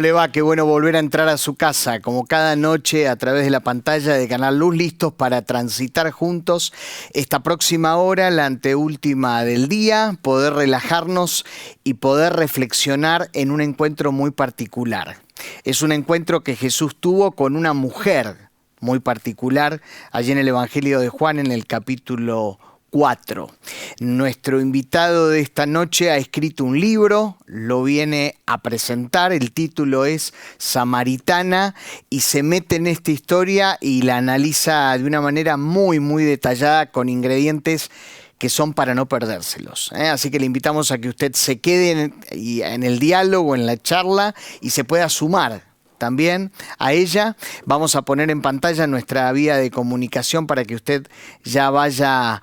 ¿Cómo le va? Qué bueno volver a entrar a su casa, como cada noche a través de la pantalla de Canal Luz, listos para transitar juntos esta próxima hora, la anteúltima del día, poder relajarnos y poder reflexionar en un encuentro muy particular. Es un encuentro que Jesús tuvo con una mujer muy particular, allí en el Evangelio de Juan, en el capítulo 4. Nuestro invitado de esta noche ha escrito un libro, lo viene a presentar, el título es Samaritana, y se mete en esta historia y la analiza de una manera muy detallada, con ingredientes que son para no perdérselos. Así que le invitamos a que usted se quede en el diálogo, en la charla, y se pueda sumar también a ella. Vamos a poner en pantalla nuestra vía de comunicación para que usted ya vaya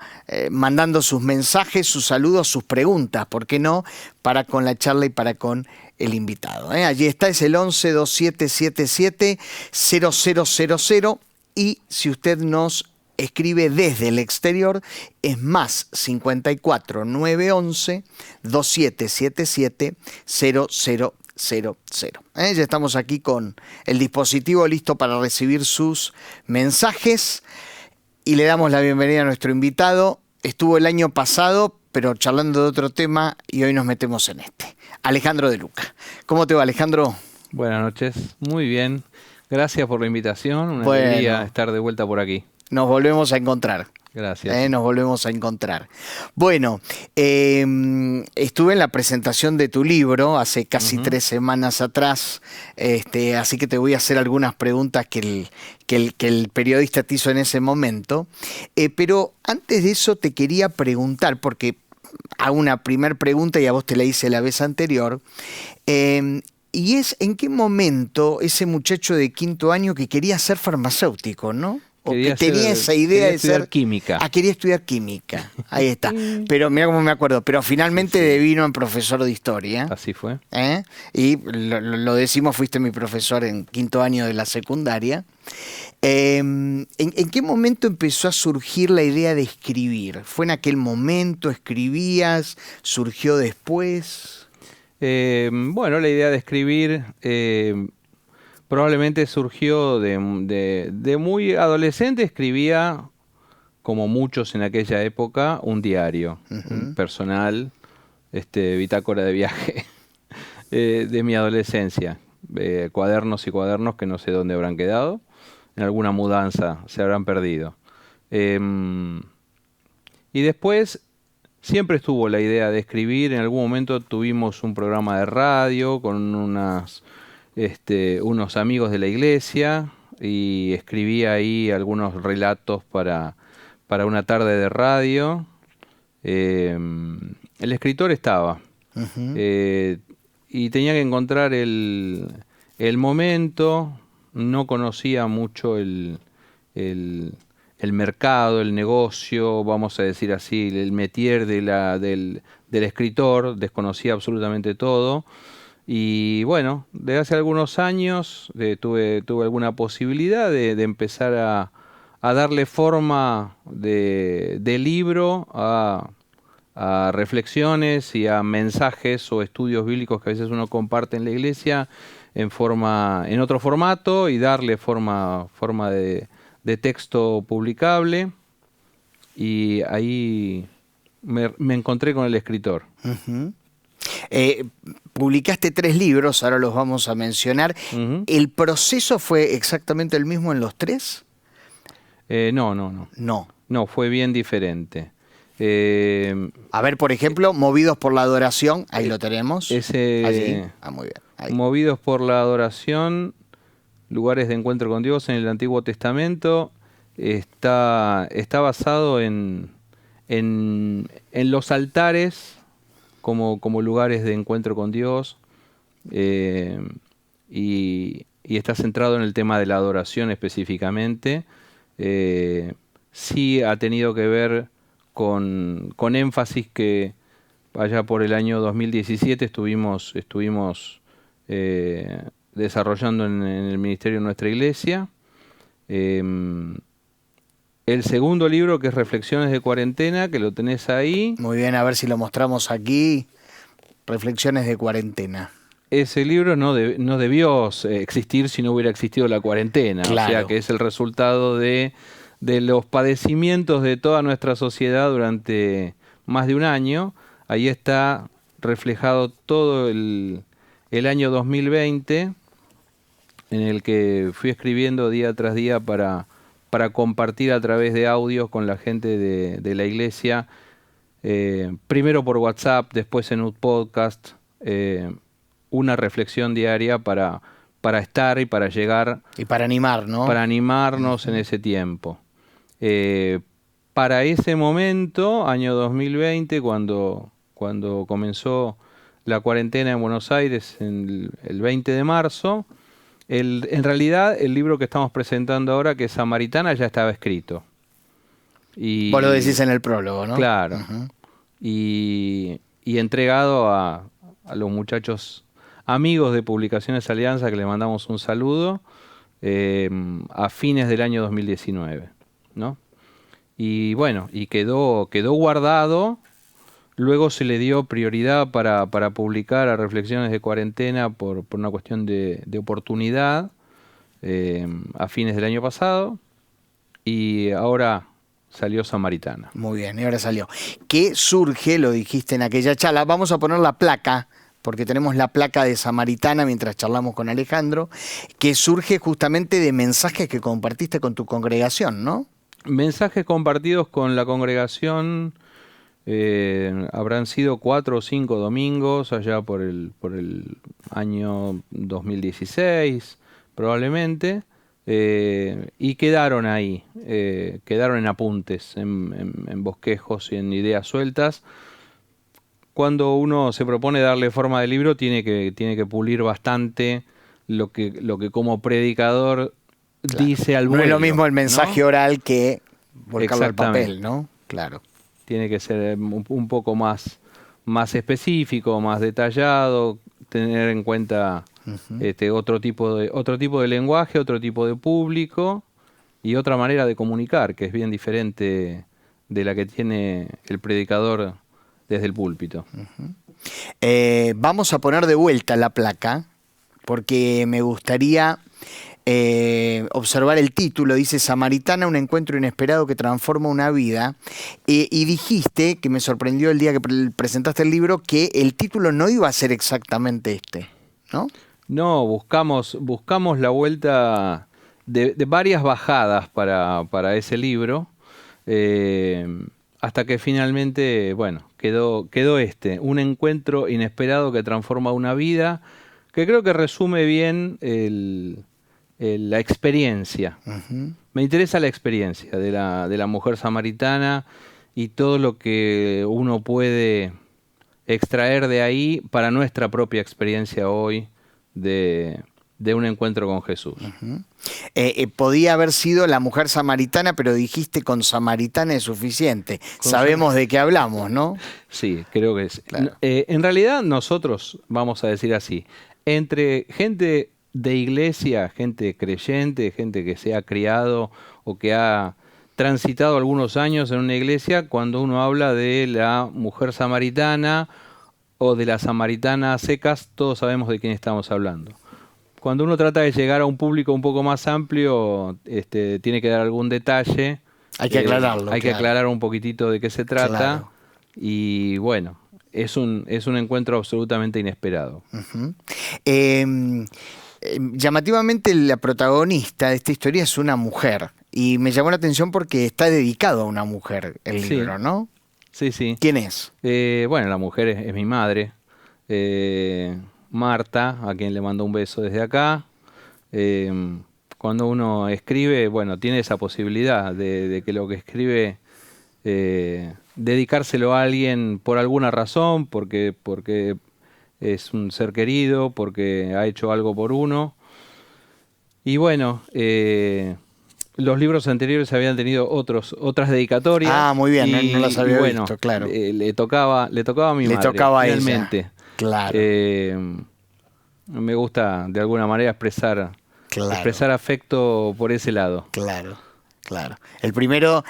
mandando sus mensajes, sus saludos, sus preguntas, ¿por qué no?, para con la charla y para con el invitado. Allí está, es el 11-2777-0000, y si usted nos escribe desde el exterior, es más 54 911 2777 0000. Ya estamos aquí con el dispositivo listo para recibir sus mensajes y le damos la bienvenida a nuestro invitado. Estuvo el año pasado, pero charlando de otro tema, y hoy nos metemos en este. Alejandro de Luca. ¿Cómo te va, Alejandro? Buenas noches, muy bien. Gracias por la invitación, una alegría estar de vuelta por aquí. Nos volvemos a encontrar. Gracias. Nos volvemos a encontrar. Bueno, estuve en la presentación de tu libro hace casi 3 semanas atrás, así que te voy a hacer algunas preguntas que el periodista te hizo en ese momento. Pero antes de eso te quería preguntar, porque hago una primer pregunta y a vos te la hice la vez anterior, y es ¿en qué momento ese muchacho de 5º año que quería ser farmacéutico, ¿no? O que tenía esa idea de ser química. Quería estudiar química. Ahí está. Pero mira cómo me acuerdo. Pero finalmente devino en profesor de historia. Así fue. Y lo decimos, fuiste mi profesor en 5º año de la secundaria. ¿En qué momento empezó a surgir la idea de escribir? ¿Fue en aquel momento? ¿Escribías? ¿Surgió después? Bueno, la idea de escribir probablemente surgió de muy adolescente. Escribía, como muchos en aquella época, un diario personal, bitácora de viaje de mi adolescencia. Cuadernos y cuadernos que no sé dónde habrán quedado, en alguna mudanza se habrán perdido. Y después siempre estuvo la idea de escribir. En algún momento tuvimos un programa de radio con unos amigos de la iglesia y escribí ahí algunos relatos para una tarde de radio. El escritor estaba y tenía que encontrar el momento. No conocía mucho el mercado, el negocio, vamos a decir así, el métier del escritor. Desconocía absolutamente todo. Y bueno, desde hace algunos años tuve alguna posibilidad de empezar a darle forma de libro a reflexiones y a mensajes o estudios bíblicos que a veces uno comparte en la iglesia en otro formato, y darle forma de texto publicable. Y ahí me encontré con el escritor. Publicaste 3 libros, ahora los vamos a mencionar. ¿El proceso fue exactamente el mismo en los 3? No, fue bien diferente. A ver, por ejemplo, Movidos por la Adoración, ahí lo tenemos. Allí. Muy bien. Ahí. Movidos por la Adoración, lugares de encuentro con Dios en el Antiguo Testamento, está basado en los altares como lugares de encuentro con Dios, y está centrado en el tema de la adoración específicamente. Sí ha tenido que ver con énfasis que allá por el año 2017 estuvimos desarrollando en el ministerio de nuestra iglesia. El segundo libro, que es Reflexiones de Cuarentena, que lo tenés ahí. Muy bien, a ver si lo mostramos aquí. Reflexiones de Cuarentena. ese libro no debió existir si no hubiera existido la cuarentena. Claro. O sea, que es el resultado de los padecimientos de toda nuestra sociedad durante más de un año. Ahí está reflejado todo el año 2020, en el que fui escribiendo día tras día para compartir a través de audios con la gente de la iglesia, primero por WhatsApp, después en un podcast, una reflexión diaria para estar y para llegar. Y para animar, ¿no? Para animarnos en ese tiempo. Para ese momento, año 2020, cuando comenzó la cuarentena en Buenos Aires, el 20 de marzo, en realidad el libro que estamos presentando ahora, que es Samaritana, ya estaba escrito. Vos lo decís en el prólogo, ¿no? Claro. Uh-huh. Y entregado a los muchachos amigos de Publicaciones Alianza, que le mandamos un saludo, a fines del año 2019, ¿no? Y bueno, y quedó guardado. Luego se le dio prioridad para publicar a Reflexiones de Cuarentena por una cuestión de oportunidad, a fines del año pasado, y ahora salió Samaritana. Muy bien, y ahora salió. ¿Qué surge? Lo dijiste en aquella charla. Vamos a poner la placa, porque tenemos la placa de Samaritana mientras charlamos con Alejandro, que surge justamente de mensajes que compartiste con tu congregación, ¿no? Mensajes compartidos con la congregación, habrán sido 4 o 5 domingos allá por el año 2016, probablemente, y quedaron ahí, quedaron en apuntes, en bosquejos y en ideas sueltas. Cuando uno se propone darle forma de libro, tiene que pulir bastante lo que como predicador, claro, dice al vuelo. No es lo mismo el mensaje, ¿no?, oral que volcarlo al Exactamente. papel, ¿no? Claro. Tiene que ser un poco más específico, más detallado, tener en cuenta otro tipo de lenguaje, otro tipo de público y otra manera de comunicar, que es bien diferente de la que tiene el predicador desde el púlpito. Vamos a poner de vuelta la placa, porque me gustaría observar el título. Dice Samaritana, un encuentro inesperado que transforma una vida. Y dijiste, que me sorprendió el día que presentaste el libro, que el título no iba a ser exactamente este, ¿no? No, buscamos la vuelta de varias bajadas para ese libro, hasta que finalmente, bueno, quedó un encuentro inesperado que transforma una vida, que creo que resume bien la experiencia. Uh-huh. Me interesa la experiencia de la mujer samaritana y todo lo que uno puede extraer de ahí para nuestra propia experiencia hoy de un encuentro con Jesús. Uh-huh. Podía haber sido la mujer samaritana, pero dijiste con samaritana es suficiente. Sabemos de qué hablamos, ¿no? Sí, creo que es. Claro. En realidad nosotros, vamos a decir así, entre gente de iglesia, gente creyente, gente que se ha criado o que ha transitado algunos años en una iglesia, cuando uno habla de la mujer samaritana o de la samaritana a secas, todos sabemos de quién estamos hablando. Cuando uno trata de llegar a un público un poco más amplio, tiene que dar algún detalle. Hay que aclararlo. Hay que aclarar un poquitito de qué se trata. Claro. Y bueno, es un encuentro absolutamente inesperado. Uh-huh. Llamativamente la protagonista de esta historia es una mujer. Y me llamó la atención porque está dedicado a una mujer el libro, ¿no? Sí, sí. ¿Quién es? Bueno, la mujer es mi madre. Marta, a quien le mando un beso desde acá. Cuando uno escribe, bueno, tiene esa posibilidad de que lo que escribe, dedicárselo a alguien por alguna razón, porque es un ser querido, porque ha hecho algo por uno. Y bueno, los libros anteriores habían tenido otras dedicatorias. Ah, muy bien, no las había visto, claro. Le tocaba a mi madre. Le tocaba a realmente. Ella. Claro. Me gusta de alguna manera expresar afecto por ese lado. Claro. El primero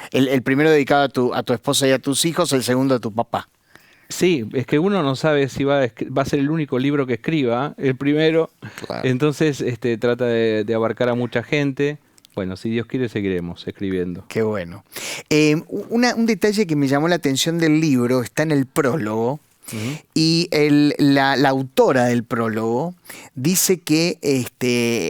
dedicado a tu esposa y a tus hijos, el segundo a tu papá. Sí, es que uno no sabe si va a ser el único libro que escriba, el primero. Claro. Entonces trata de abarcar a mucha gente. Bueno, si Dios quiere, seguiremos escribiendo. Qué bueno. Un detalle que me llamó la atención del libro está en el prólogo. Ujú. Y la autora del prólogo dice que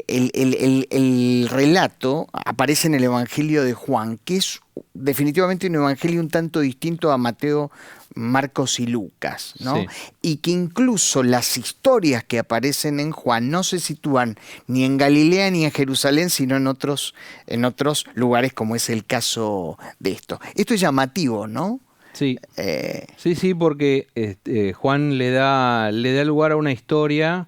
el relato aparece en el Evangelio de Juan, que es definitivamente un evangelio un tanto distinto a Mateo, Marcos y Lucas, ¿no? Sí. Y que incluso las historias que aparecen en Juan no se sitúan ni en Galilea ni en Jerusalén, sino en otros lugares, como es el caso de esto. Esto es llamativo, ¿no? Sí. Sí, porque Juan le da lugar a una historia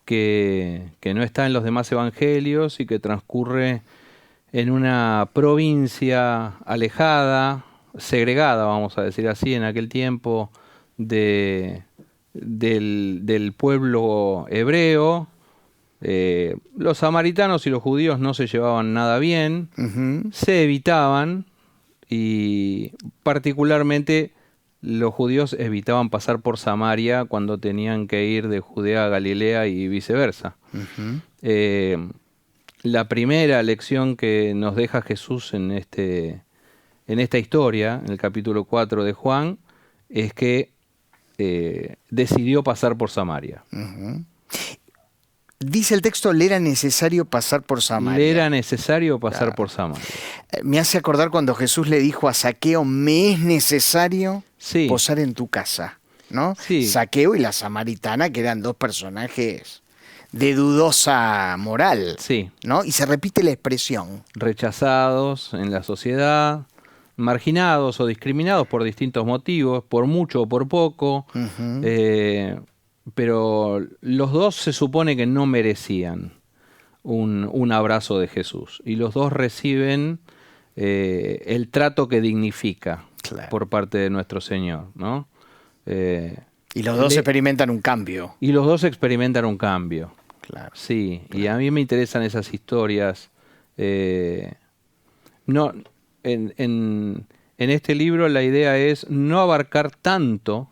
que no está en los demás evangelios y que transcurre en una provincia alejada, segregada, vamos a decir así, en aquel tiempo del pueblo hebreo. Los samaritanos y los judíos no se llevaban nada bien, Ujú. se evitaban. Y particularmente los judíos evitaban pasar por Samaria cuando tenían que ir de Judea a Galilea y viceversa. Ujú. La primera lección que nos deja Jesús en esta historia, en el capítulo 4 de Juan, es que decidió pasar por Samaria. Ujú. Dice el texto, le era necesario pasar por Samaria. Le era necesario pasar Claro. por Samaria. Me hace acordar cuando Jesús le dijo a Zaqueo, me es necesario Sí, posar en tu casa, ¿no? sí, Zaqueo y la samaritana, que eran dos personajes de dudosa moral, sí. ¿no? Y se repite la expresión. Rechazados en la sociedad, marginados o discriminados por distintos motivos, por mucho o por poco, Ujú. pero los dos se supone que no merecían un abrazo de Jesús y los dos reciben el trato que dignifica Claro. por parte de nuestro Señor, ¿no? Y los dos le- experimentan un cambio. y los dos experimentan un cambio. Claro. Sí, y a mí me interesan esas historias. No, en este libro la idea es no abarcar tanto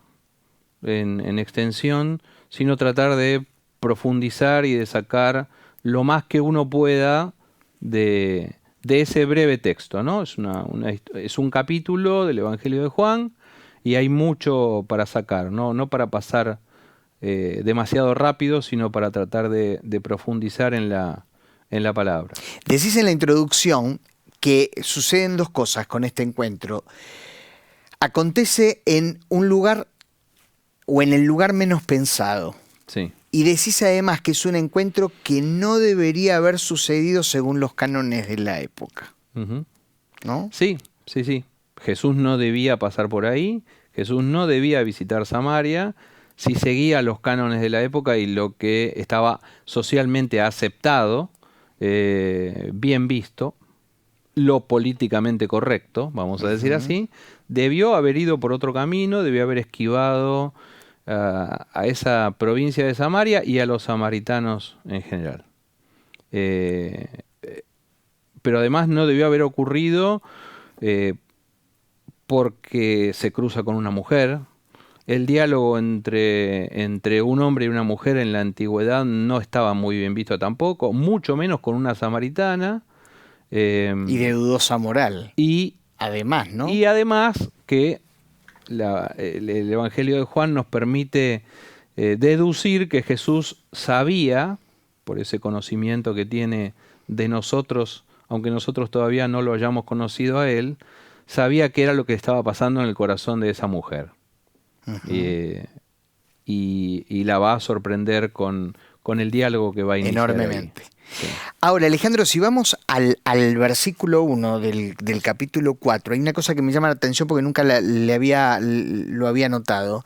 en extensión, sino tratar de profundizar y de sacar lo más que uno pueda de ese breve texto, ¿no? Es un capítulo del Evangelio de Juan y hay mucho para sacar, ¿no? No para pasar demasiado rápido, sino para tratar de profundizar en la palabra. Decís en la introducción que suceden dos cosas con este encuentro. Acontece en un lugar o en el lugar menos pensado. Sí. Y decís además que es un encuentro que no debería haber sucedido según los cánones de la época, Ujú. ¿no? Sí. Jesús no debía pasar por ahí, Jesús no debía visitar Samaria, si seguía los cánones de la época y lo que estaba socialmente aceptado, bien visto, lo políticamente correcto, vamos a decir así, debió haber ido por otro camino, debió haber esquivado a esa provincia de Samaria y a los samaritanos en general. Pero además no debió haber ocurrido porque se cruza con una mujer. El diálogo entre un hombre y una mujer en la antigüedad no estaba muy bien visto tampoco, mucho menos con una samaritana. Y de dudosa moral, Y además, ¿no? Y además que el Evangelio de Juan nos permite deducir que Jesús sabía, por ese conocimiento que tiene de nosotros, aunque nosotros todavía no lo hayamos conocido a Él, sabía qué era lo que estaba pasando en el corazón de esa mujer. Y la va a sorprender con el diálogo que va a iniciar Enormemente. ahí. Sí. Ahora, Alejandro, si vamos al versículo 1 del capítulo 4, hay una cosa que me llama la atención porque nunca lo había notado,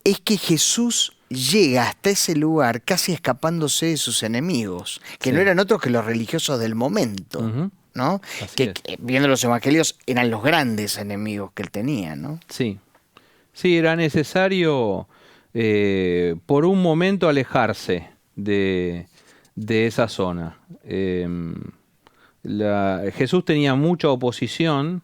es que Jesús llega hasta ese lugar casi escapándose de sus enemigos, que Sí. no eran otros que los religiosos del momento, Ujú. ¿no? Así Que es. viendo los evangelios eran los grandes enemigos que él tenía, ¿no? Sí, sí, era necesario por un momento alejarse de esa zona. Jesús tenía mucha oposición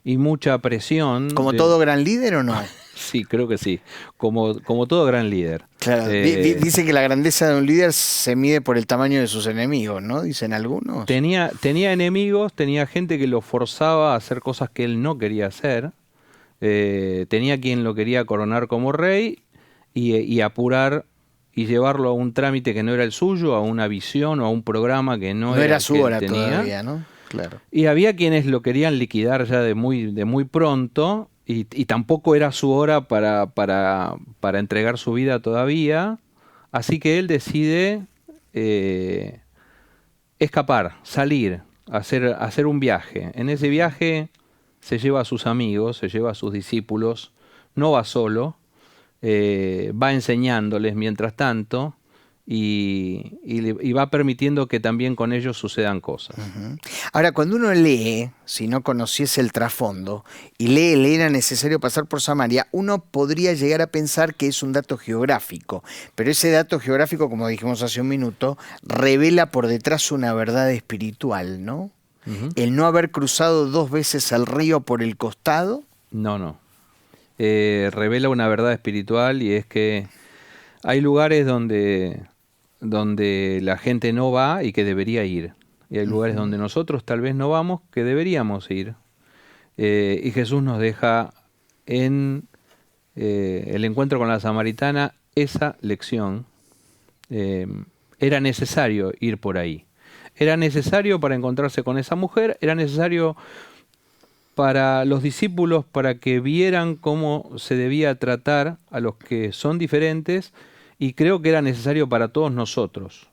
y mucha presión. ¿Como todo gran líder o no? Sí, creo que sí. Como todo gran líder. Claro, dice que la grandeza de un líder se mide por el tamaño de sus enemigos, ¿no? Dicen algunos. Tenía enemigos, tenía gente que lo forzaba a hacer cosas que él no quería hacer. Tenía quien lo quería coronar como rey y apurar y llevarlo a un trámite que no era el suyo, a una visión o a un programa que no No era era el su que él hora tenía. todavía, ¿no? Claro. Y había quienes lo querían liquidar ya de muy pronto y tampoco era su hora para entregar su vida todavía. Así que él decide eh, escapar, salir, hacer un viaje. En ese viaje se lleva a sus amigos, se lleva a sus discípulos, no va solo, va enseñándoles mientras tanto y va permitiendo que también con ellos sucedan cosas. Ujú. Ahora, cuando uno lee, si no conociese el trasfondo, y lee, le era necesario pasar por Samaria, uno podría llegar a pensar que es un dato geográfico, pero ese dato geográfico, como dijimos hace un minuto, revela por detrás una verdad espiritual, ¿no? Ujú. El no haber cruzado dos veces el río por el costado. No, no. Revela una verdad espiritual y es que hay lugares donde la gente no va y que debería ir. Y hay lugares Ujú. donde nosotros tal vez no vamos que deberíamos ir. Y Jesús nos deja en el encuentro con la samaritana esa lección. Eh, Era necesario ir por ahí. Era necesario para encontrarse con esa mujer, era necesario para los discípulos para que vieran cómo se debía tratar a los que son diferentes y creo que era necesario para todos nosotros.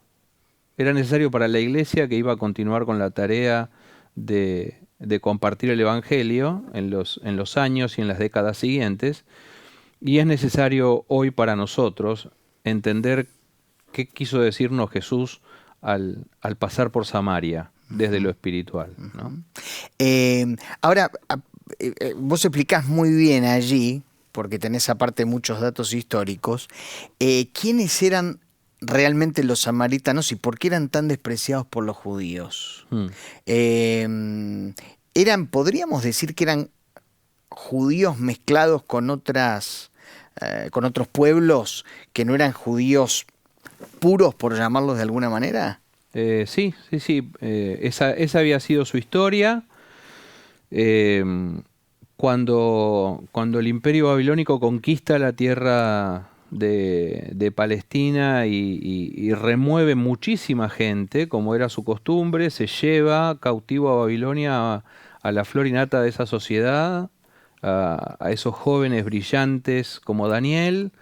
Era necesario para la iglesia que iba a continuar con la tarea de compartir el Evangelio en los años y en las décadas siguientes. Y es necesario hoy para nosotros entender qué quiso decirnos Jesús al pasar por Samaria desde lo espiritual, ¿no? Ahora, vos explicás muy bien allí, porque tenés aparte muchos datos históricos, quiénes eran realmente los samaritanos y por qué eran tan despreciados por los judíos. Mm. Podríamos decir que eran judíos mezclados con otros pueblos que no eran judíos puros, por llamarlos de alguna manera. Sí, sí, sí. Esa había sido su historia. Eh, cuando el Imperio Babilónico conquista la tierra de Palestina y remueve muchísima gente, como era su costumbre, se lleva cautivo a Babilonia a la flor y nata de esa sociedad, a esos jóvenes brillantes como Daniel,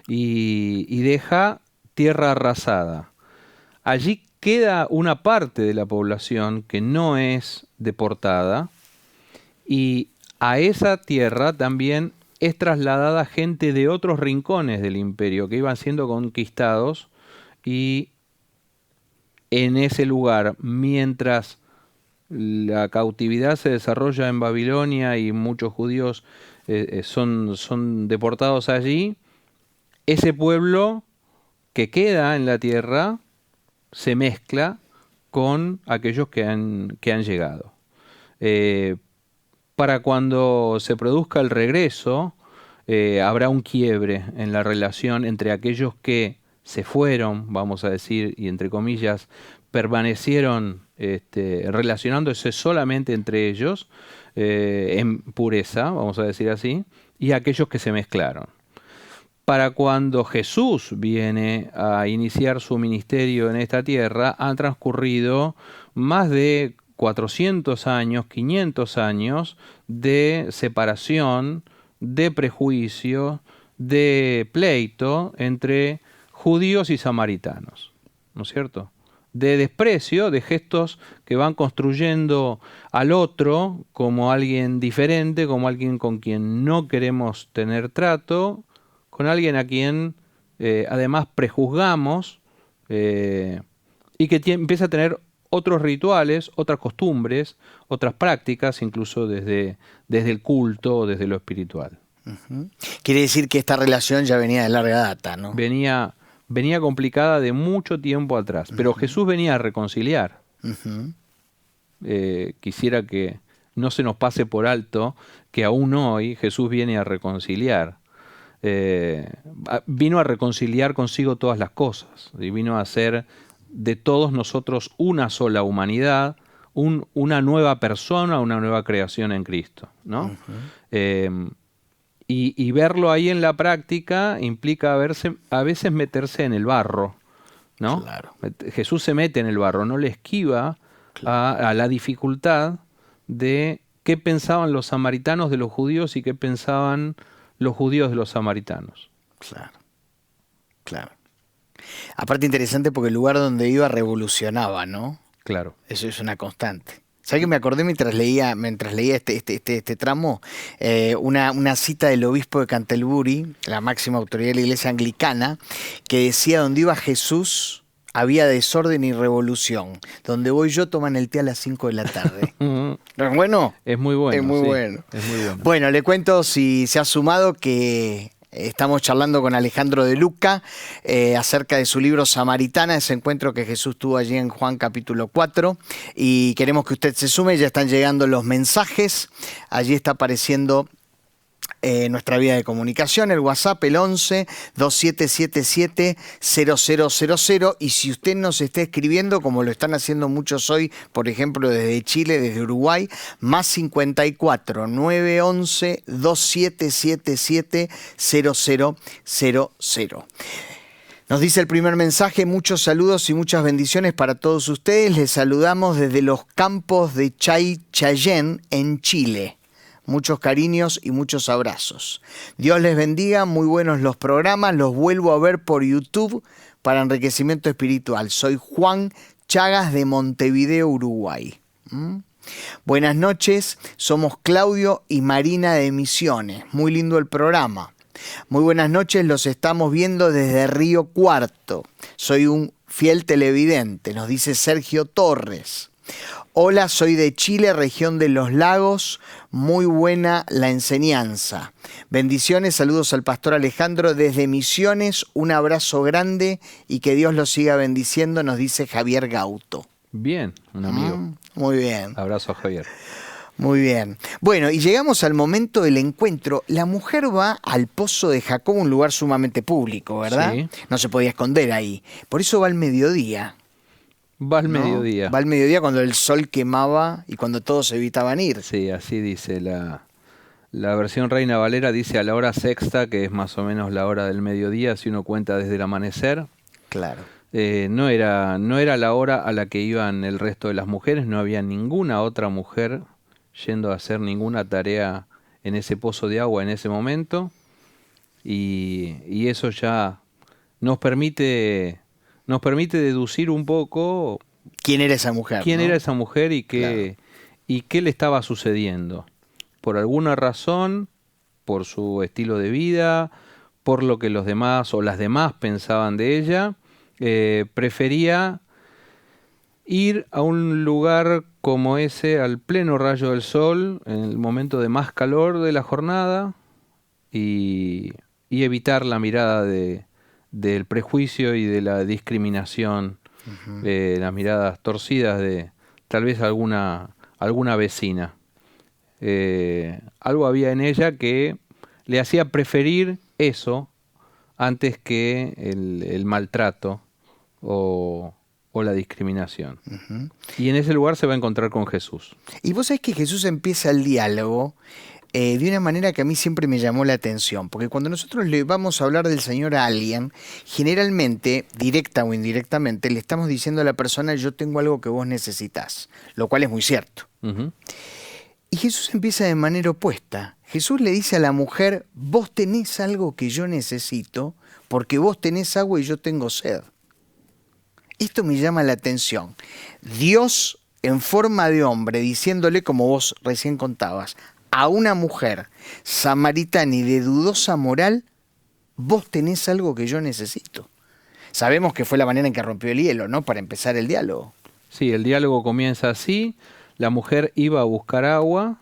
y deja tierra arrasada. Allí queda una parte de la población que no es deportada y a esa tierra también es trasladada gente de otros rincones del imperio que iban siendo conquistados y en ese lugar, mientras la cautividad se desarrolla en Babilonia y muchos judíos son deportados allí, ese pueblo que queda en la tierra se mezcla con aquellos que han llegado. Eh, para cuando se produzca el regreso, habrá un quiebre en la relación entre aquellos que se fueron, vamos a decir, y entre comillas, permanecieron relacionándose solamente entre ellos, en pureza, vamos a decir así, y aquellos que se mezclaron. Para cuando Jesús viene a iniciar su ministerio en esta tierra, han transcurrido más de 400 años, 500 años de separación, de prejuicio, de pleito entre judíos y samaritanos, ¿no es cierto? De desprecio, de gestos que van construyendo al otro como alguien diferente, como alguien con quien no queremos tener trato, con alguien a quien además prejuzgamos y que empieza a tener otros rituales, otras costumbres, otras prácticas, incluso desde el culto, desde lo espiritual. Ujú. Quiere decir que esta relación ya venía de larga data, ¿no? Venía complicada de mucho tiempo atrás, pero Jesús venía a reconciliar. Ujú. Quisiera que no se nos pase por alto que aún hoy Jesús viene a reconciliar. vino a reconciliar consigo todas las cosas y vino a hacer de todos nosotros una sola humanidad, una nueva persona, una nueva creación en Cristo, ¿no? Y verlo ahí en la práctica implica a veces meterse en el barro, ¿no? Claro. Jesús se mete en el barro, no le esquiva a la dificultad de qué pensaban los samaritanos de los judíos y qué pensaban los judíos de los samaritanos. Claro, claro. Aparte interesante porque el lugar donde iba revolucionaba, ¿no? Claro. Eso es una constante. ¿Sabes que me acordé mientras leía este tramo? Una cita del obispo de Canterbury, la máxima autoridad de la iglesia anglicana, que decía: donde iba Jesús había desorden y revolución. Donde voy yo toman el té a las 5 de la tarde. ¿No es bueno? Es muy bueno. Es muy sí, bueno. Es muy bueno. Bueno, le cuento, si se ha sumado, que estamos charlando con Alejandro de Lucca acerca de su libro Samaritana, ese encuentro que Jesús tuvo allí en Juan capítulo 4, y queremos que usted se sume. Ya están llegando los mensajes, allí está apareciendo nuestra vía de comunicación, el WhatsApp, el 11-2777-0000, y si usted nos está escribiendo, como lo están haciendo muchos hoy, por ejemplo desde Chile, desde Uruguay, más 54 911 2777 0000. Nos dice el primer mensaje: muchos saludos y muchas bendiciones para todos ustedes. Les saludamos desde los campos de Chayén, en Chile. Muchos cariños y muchos abrazos. Dios les bendiga, muy buenos los programas, los vuelvo a ver por YouTube para enriquecimiento espiritual. Soy Juan Chagas de Montevideo, Uruguay. Buenas noches, somos Claudio y Marina de Misiones. Muy lindo el programa. Muy buenas noches, los estamos viendo desde Río Cuarto. Soy un fiel televidente, nos dice Sergio Torres. Hola, soy de Chile, región de Los Lagos. Muy buena la enseñanza. Bendiciones, saludos al pastor Alejandro desde Misiones. Un abrazo grande y que Dios los siga bendiciendo, nos dice Javier Gauto. Bien, un amigo. Muy bien. Abrazo a Javier. Muy bien. Bueno, y llegamos al momento del encuentro. La mujer va al pozo de Jacob, un lugar sumamente público, ¿verdad? Sí. No se podía esconder ahí. Por eso va al mediodía. Va al ¿no? mediodía. Va al mediodía cuando el sol quemaba y cuando todos evitaban ir. Sí, así dice la versión Reina Valera, dice a la hora sexta, que es más o menos la hora del mediodía, si uno cuenta desde el amanecer. Claro. No era la hora a la que iban el resto de las mujeres, no había ninguna otra mujer yendo a hacer ninguna tarea en ese pozo de agua en ese momento, y eso ya nos permite deducir un poco quién era esa mujer. Quién ¿no? era esa mujer y qué le estaba sucediendo. Por alguna razón, por su estilo de vida, por lo que los demás o las demás pensaban de ella, prefería ir a un lugar como ese al pleno rayo del sol, en el momento de más calor de la jornada, y evitar la mirada del prejuicio y de la discriminación, las miradas torcidas de tal vez alguna vecina. Algo había en ella que le hacía preferir eso antes que el maltrato o la discriminación. Y en ese lugar se va a encontrar con Jesús. Y vos sabés que Jesús empieza el diálogo de una manera que a mí siempre me llamó la atención, porque cuando nosotros le vamos a hablar del Señor a alguien, generalmente, directa o indirectamente, le estamos diciendo a la persona: yo tengo algo que vos necesitas, lo cual es muy cierto. Y Jesús empieza de manera opuesta. Jesús le dice a la mujer: vos tenés algo que yo necesito, porque vos tenés agua y yo tengo sed. Esto me llama la atención. Dios en forma de hombre diciéndole, como vos recién contabas, a una mujer samaritana y de dudosa moral: vos tenés algo que yo necesito. Sabemos que fue la manera en que rompió el hielo, ¿no? Para empezar el diálogo. Sí, el diálogo comienza así. La mujer iba a buscar agua.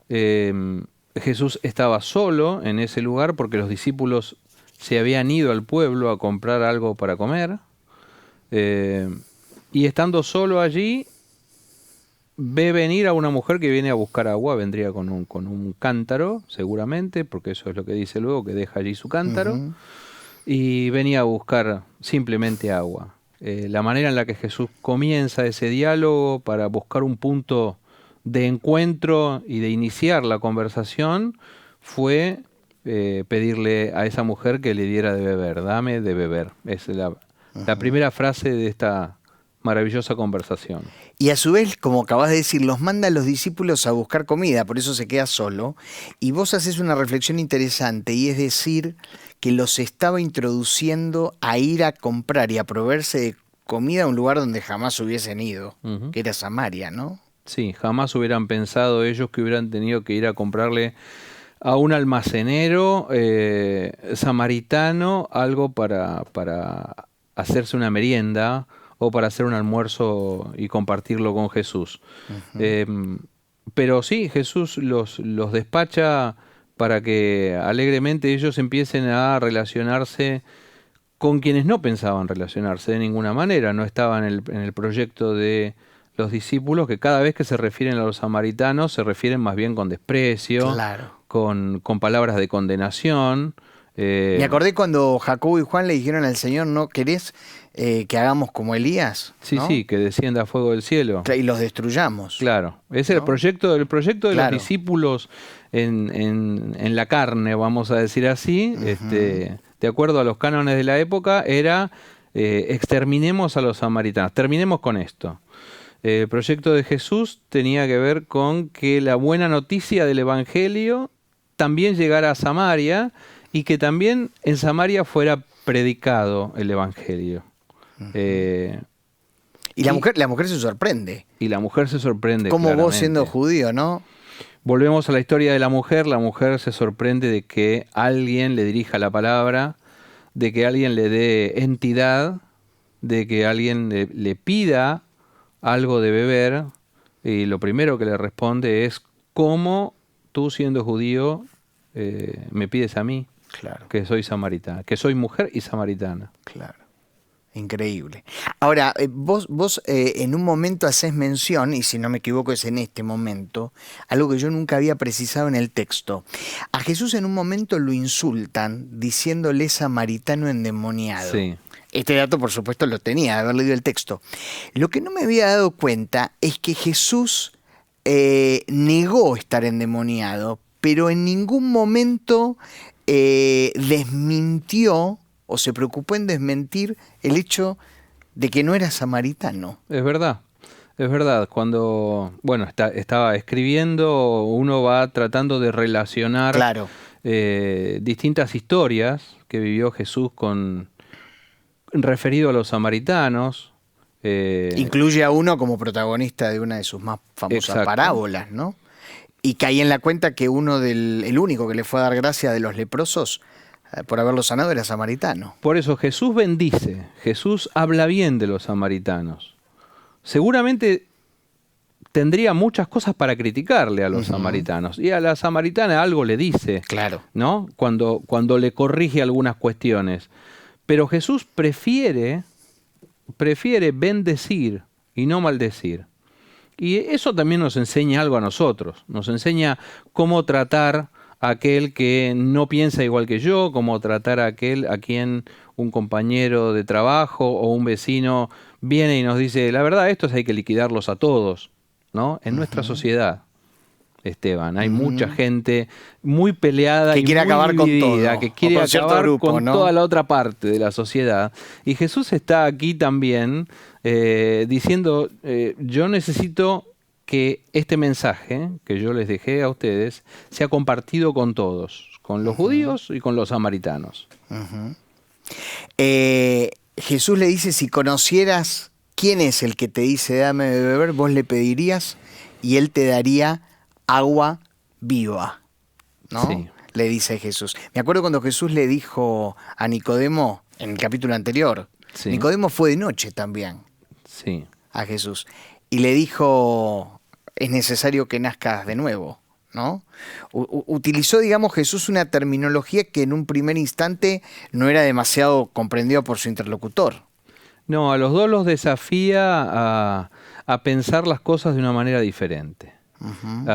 Jesús estaba solo en ese lugar porque los discípulos se habían ido al pueblo a comprar algo para comer. Y estando solo allí, ve venir a una mujer que viene a buscar agua, vendría con un cántaro, seguramente, porque eso es lo que dice luego, que deja allí su cántaro, Ujú. y venía a buscar simplemente agua. La manera en la que Jesús comienza ese diálogo para buscar un punto de encuentro y de iniciar la conversación fue pedirle a esa mujer que le diera de beber, dame de beber. Es la primera frase de esta maravillosa conversación. Y a su vez, como acabas de decir, los manda a los discípulos a buscar comida, por eso se queda solo. Y vos haces una reflexión interesante, y es decir, que los estaba introduciendo a ir a comprar y a proveerse de comida a un lugar donde jamás hubiesen ido, Ujú. que era Samaria, ¿no? Sí, jamás hubieran pensado ellos que hubieran tenido que ir a comprarle a un almacenero samaritano algo para hacerse una merienda o para hacer un almuerzo y compartirlo con Jesús. Ujú. Em, pero sí, Jesús los despacha para que alegremente ellos empiecen a relacionarse con quienes no pensaban relacionarse de ninguna manera, no estaba en el proyecto de los discípulos, que cada vez que se refieren a los samaritanos se refieren más bien con desprecio, Claro. con palabras de condenación. Me eh, acordé cuando Jacobo y Juan le dijeron al Señor, ¿no querés que hagamos como Elías? sí, ¿No? sí, que descienda fuego del cielo. Y los destruyamos, Claro, es el ¿no? proyecto de los Claro. discípulos en la carne, vamos a decir así, Ujú. de acuerdo a los cánones de la época, era exterminemos a los samaritanos, terminemos con esto. El proyecto de Jesús tenía que ver con que la buena noticia del Evangelio también llegara a Samaria y que también en Samaria fuera predicado el Evangelio. Eh, Y y, la mujer se sorprende. y la mujer se sorprende Como vos siendo claramente. judío, ¿no? Volvemos a la historia de la mujer se sorprende de que alguien le dirija la palabra, de que alguien le dé entidad, de que alguien le pida algo de beber, y lo primero que le responde es, ¿cómo tú siendo judío me pides a mí, Claro, que soy samaritana, que soy mujer y samaritana? claro. Increíble. Ahora, vos en un momento haces mención, y si no me equivoco es en este momento, algo que yo nunca había precisado en el texto. A Jesús en un momento lo insultan diciéndole samaritano endemoniado. Sí, Este dato, por supuesto, lo tenía de haber leído el texto. Lo que no me había dado cuenta es que Jesús negó estar endemoniado, pero en ningún momento desmintió o se preocupó en desmentir el hecho de que no era samaritano. es verdad. Es verdad, cuando, bueno, estaba escribiendo, uno va tratando de relacionar Claro. distintas historias que vivió Jesús referido a los samaritanos. Incluye a uno como protagonista de una de sus más famosas Exacto. parábolas, ¿no? Y caí en la cuenta que el único que le fue a dar gracia de los leprosos por haberlo sanado era samaritano. Por eso Jesús bendice, Jesús habla bien de los samaritanos. Seguramente tendría muchas cosas para criticarle a los Ujú. samaritanos. Y a la samaritana algo le dice, Claro. ¿no? Cuando le corrige algunas cuestiones. Pero Jesús prefiere bendecir y no maldecir. Y eso también nos enseña algo a nosotros. Nos enseña cómo tratar a aquel que no piensa igual que yo, cómo tratar a aquel a quien un compañero de trabajo o un vecino viene y nos dice, la verdad, estos hay que liquidarlos a todos, ¿no? En nuestra Ujú. sociedad, Esteban, hay mucha Ujú. gente muy peleada Que y quiere muy acabar con dividida, todo, que o quiere con cierto acabar grupo, con toda ¿no? la otra parte de la sociedad. Y Jesús está aquí también diciendo, yo necesito que este mensaje que yo les dejé a ustedes sea compartido con todos, con los Ujú. judíos y con los samaritanos. Ujú. Jesús le dice, si conocieras quién es el que te dice dame de beber, vos le pedirías y él te daría agua viva, ¿no? Sí, Le dice Jesús. Me acuerdo cuando Jesús le dijo a Nicodemo en el capítulo anterior, sí, Nicodemo fue de noche también sí. a Jesús y le dijo, es necesario que nazcas de nuevo, ¿no? Utilizó, digamos, Jesús una terminología que en un primer instante no era demasiado comprendida por su interlocutor. No, a los dos los desafía a pensar las cosas de una manera diferente. Ujú.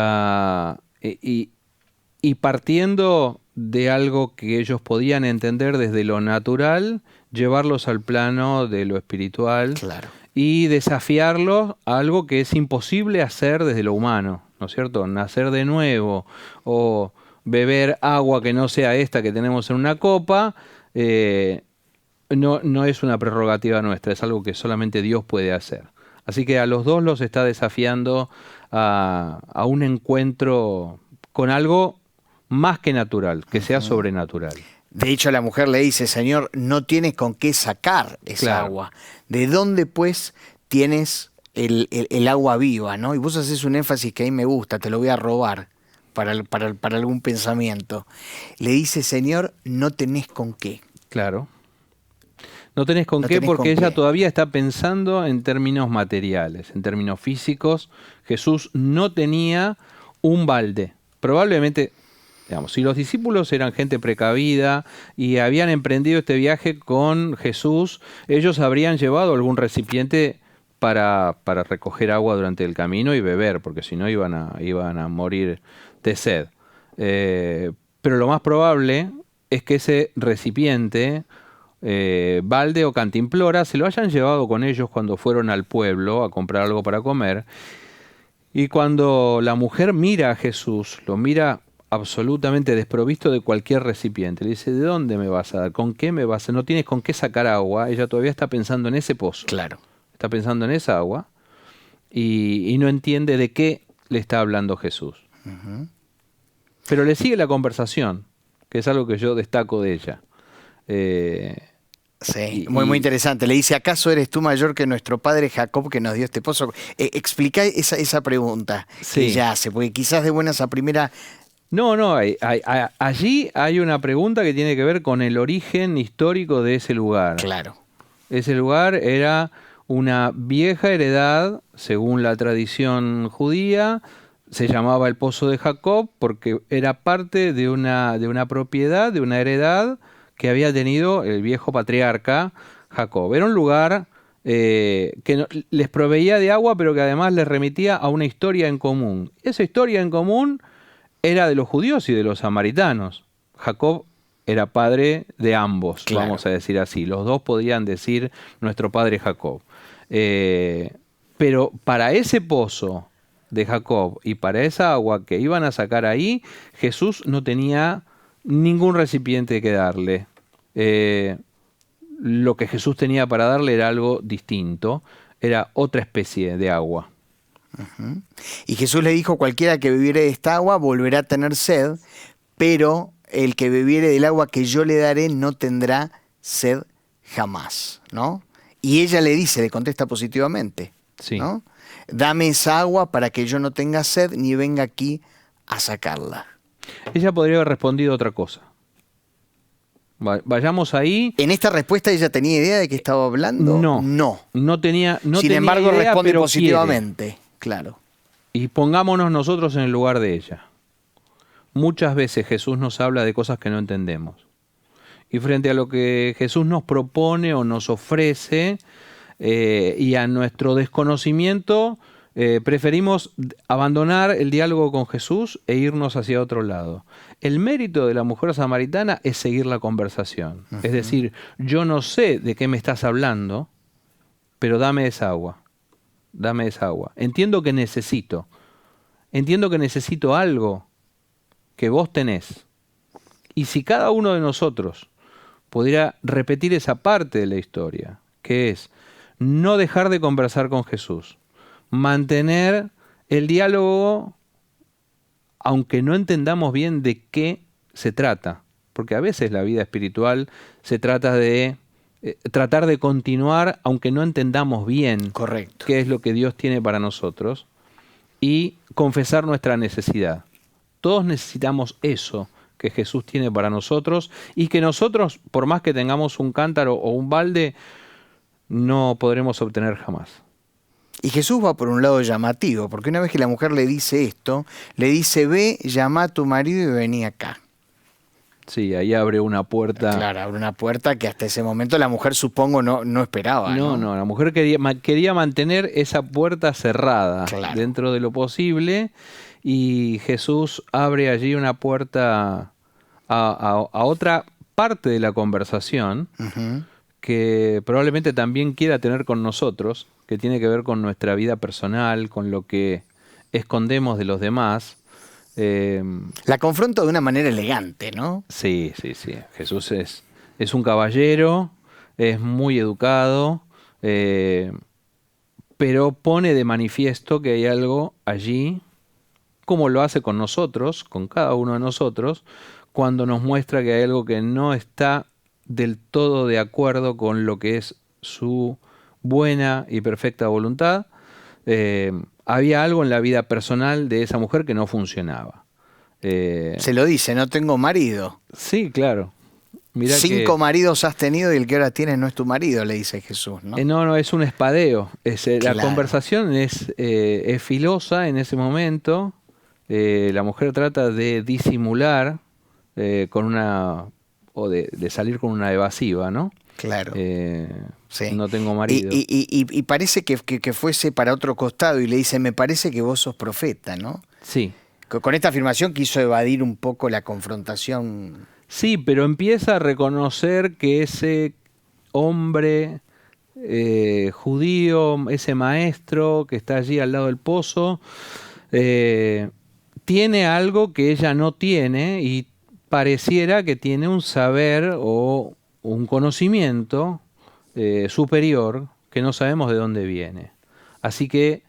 Y partiendo de algo que ellos podían entender desde lo natural, llevarlos al plano de lo espiritual Claro. y desafiarlos a algo que es imposible hacer desde lo humano, ¿no es cierto? Nacer de nuevo o beber agua que no sea esta que tenemos en una copa, no es una prerrogativa nuestra, es algo que solamente Dios puede hacer. Así que a los dos los está desafiando a un encuentro con algo más que natural, que sea sobrenatural. De hecho, la mujer le dice, Señor, no tienes con qué sacar esa Claro. agua. ¿De dónde, pues, tienes el agua viva, ¿no? Y vos haces un énfasis que a mí me gusta, te lo voy a robar para algún pensamiento. Le dice, Señor, no tenés con qué. Claro. No tenés con No qué tenés porque con ella qué. todavía está pensando en términos materiales, en términos físicos. Jesús no tenía un balde. Probablemente, digamos, si los discípulos eran gente precavida y habían emprendido este viaje con Jesús, ellos habrían llevado algún recipiente para recoger agua durante el camino y beber, porque si no iban a morir de sed. Pero lo más probable es que ese recipiente, balde o cantimplora, se lo hayan llevado con ellos cuando fueron al pueblo a comprar algo para comer. Y cuando la mujer mira a Jesús, lo mira absolutamente desprovisto de cualquier recipiente. Le dice, ¿de dónde me vas a dar? ¿Con qué me vas a...? No tienes con qué sacar agua. Ella todavía está pensando en ese pozo. Claro. Está pensando en esa agua y no entiende de qué le está hablando Jesús. Pero le sigue la conversación, que es algo que yo destaco de ella. Sí, Y, muy y- interesante. Le dice, ¿acaso eres tú mayor que nuestro padre Jacob que nos dio este pozo? Explica esa pregunta que sí. ella hace, porque quizás de buenas a primera, No, allí hay una pregunta que tiene que ver con el origen histórico de ese lugar. claro, Ese lugar era una vieja heredad, según la tradición judía, se llamaba el Pozo de Jacob porque era parte de una propiedad, de una heredad que había tenido el viejo patriarca Jacob. Era un lugar les proveía de agua, pero que además les remitía a una historia en común. Esa historia en común era de los judíos y de los samaritanos. Jacob era padre de ambos, claro. vamos a decir así. Los dos podían decir nuestro padre Jacob. Pero para ese pozo de Jacob y para esa agua que iban a sacar ahí, Jesús no tenía ningún recipiente que darle. Lo que Jesús tenía para darle era algo distinto, era otra especie de agua. Y Jesús le dijo, cualquiera que bebiere de esta agua volverá a tener sed, pero el que bebiere del agua que yo le daré no tendrá sed jamás, ¿no? Y ella le dice, le contesta positivamente, Sí. ¿no? Dame esa agua para que yo no tenga sed ni venga aquí a sacarla. Ella podría haber respondido otra cosa. Vayamos ahí. ¿En esta respuesta ella tenía idea de qué estaba hablando? No, No. no tenía Sin tenía embargo, idea, responde pero positivamente, claro. quiere. Y pongámonos nosotros en el lugar de ella. Muchas veces Jesús nos habla de cosas que no entendemos. Y frente a lo que Jesús nos propone o nos ofrece, y a nuestro desconocimiento, preferimos abandonar el diálogo con Jesús e irnos hacia otro lado. El mérito de la mujer samaritana es seguir la conversación. Es decir, yo no sé de qué me estás hablando, pero dame esa agua. Dame esa agua. Entiendo que necesito algo que vos tenés. Y si cada uno de nosotros pudiera repetir esa parte de la historia, que es no dejar de conversar con Jesús, mantener el diálogo, aunque no entendamos bien de qué se trata, porque a veces la vida espiritual se trata de tratar de continuar, aunque no entendamos bien Correcto. qué es lo que Dios tiene para nosotros, y confesar nuestra necesidad. Todos necesitamos eso que Jesús tiene para nosotros y que nosotros, por más que tengamos un cántaro o un balde, no podremos obtener jamás. Y Jesús va por un lado llamativo, porque una vez que la mujer le dice esto, le dice, ve, llama a tu marido y vení acá. Sí, ahí abre una puerta. Claro, abre una puerta que hasta ese momento la mujer, supongo, no esperaba, ¿no? No, la mujer quería mantener esa puerta cerrada Claro. dentro de lo posible, y Jesús abre allí una puerta a otra parte de la conversación Ujú. que probablemente también quiera tener con nosotros, que tiene que ver con nuestra vida personal, con lo que escondemos de los demás. Eh, La confronta de una manera elegante, ¿no? sí. Jesús es un caballero, es muy educado, pero pone de manifiesto que hay algo allí, como lo hace con nosotros, con cada uno de nosotros, cuando nos muestra que hay algo que no está del todo de acuerdo con lo que es su buena y perfecta voluntad. Había algo en la vida personal de esa mujer que no funcionaba. Se lo dice, no tengo marido. Sí, claro. Mirá 5 que maridos has tenido y el que ahora tienes no es tu marido, le dice Jesús, ¿no? no, es un espadeo. La Claro. conversación es filosa en ese momento. La mujer trata de disimular con una, o de salir con una evasiva, ¿no? Claro. Sí. No tengo Y, marido. y parece que fuese para otro costado y le dice, me parece que vos sos profeta, ¿no? Sí. Con esta afirmación quiso evadir un poco la confrontación. Sí, pero empieza a reconocer que ese hombre judío, ese maestro que está allí al lado del pozo, tiene algo que ella no tiene, y pareciera que tiene un saber o un conocimiento superior que no sabemos de dónde viene. Así que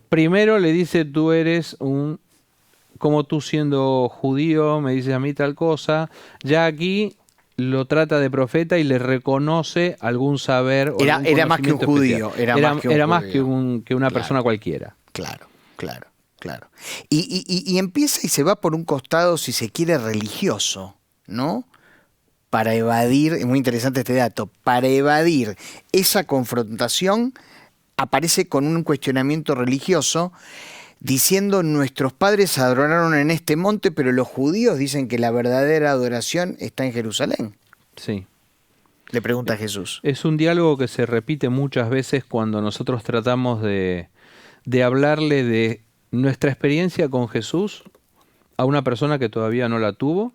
primero le dice, tú eres como tú siendo judío me dices a mí tal cosa. Ya aquí lo trata de profeta y le reconoce algún saber o algún Era más que un conocimiento judío. especial. Era Más que una Claro. persona cualquiera. Claro. Y empieza y se va por un costado, si se quiere, religioso, ¿no? Para evadir, es muy interesante este dato, para evadir esa confrontación, aparece con un cuestionamiento religioso, diciendo, nuestros padres adoraron en este monte, pero los judíos dicen que la verdadera adoración está en Jerusalén. Sí. Le pregunta Jesús. Es un diálogo que se repite muchas veces cuando nosotros tratamos de hablarle de nuestra experiencia con Jesús a una persona que todavía no la tuvo,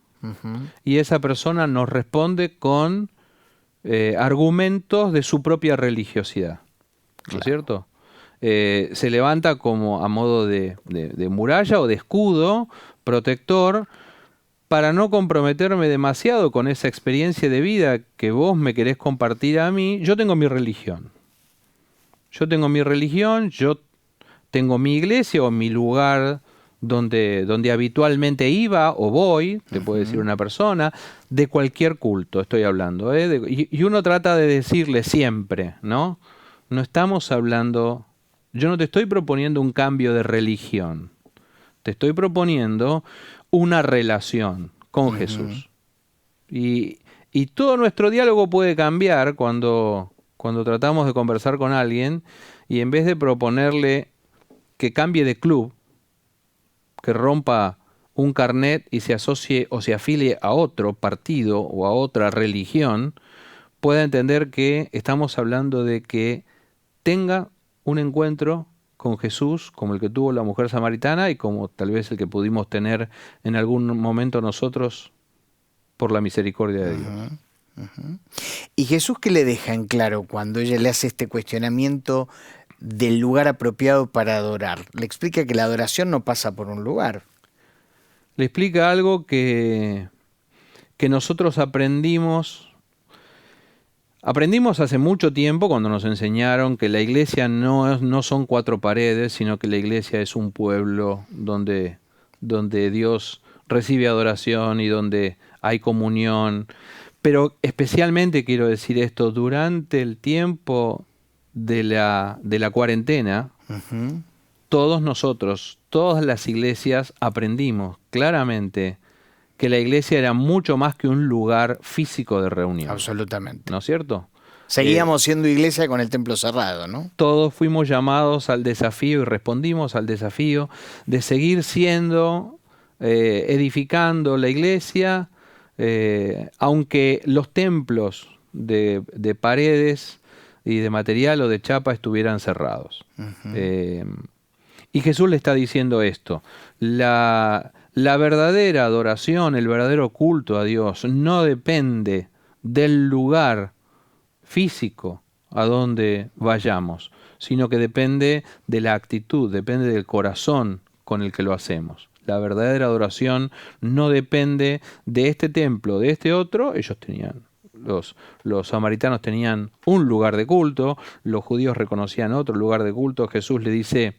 y esa persona nos responde con argumentos de su propia religiosidad, ¿no es cierto? Se levanta como a modo de muralla o de escudo protector para no comprometerme demasiado con esa experiencia de vida que vos me querés compartir a mí. Yo tengo mi religión. Yo tengo mi iglesia o mi lugar donde habitualmente iba o voy, te puede decir una persona, de cualquier culto estoy hablando. Y uno trata de decirle siempre, ¿no? No estamos hablando, yo no te estoy proponiendo un cambio de religión, te estoy proponiendo una relación con Jesús. Y todo nuestro diálogo puede cambiar cuando tratamos de conversar con alguien y en vez de proponerle que cambie de club, que rompa un carnet y se asocie o se afilie a otro partido o a otra religión, pueda entender que estamos hablando de que tenga un encuentro con Jesús como el que tuvo la mujer samaritana y como tal vez el que pudimos tener en algún momento nosotros por la misericordia de Dios. ¿Y Jesús qué le deja en claro cuando ella le hace este cuestionamiento del lugar apropiado para adorar? Le explica que la adoración no pasa por un lugar. Le explica algo que nosotros aprendimos hace mucho tiempo cuando nos enseñaron que la iglesia no son 4 paredes, sino que la iglesia es un pueblo donde Dios recibe adoración y donde hay comunión. Pero especialmente quiero decir esto, durante el tiempo de la cuarentena, todos nosotros, todas las iglesias aprendimos claramente que la iglesia era mucho más que un lugar físico de reunión. Absolutamente. ¿No es cierto? Seguíamos siendo iglesia con el templo cerrado, ¿no? Todos fuimos llamados al desafío y respondimos al desafío de seguir siendo edificando la iglesia, aunque los templos de paredes y de material o de chapa estuvieran cerrados. Y Jesús le está diciendo esto: la verdadera adoración, el verdadero culto a Dios no depende del lugar físico a donde vayamos, sino que depende de la actitud, depende del corazón con el que lo hacemos. La verdadera adoración no depende de este templo, de este otro. Ellos tenían, los samaritanos tenían un lugar de culto, los judíos reconocían otro lugar de culto. Jesús le dice,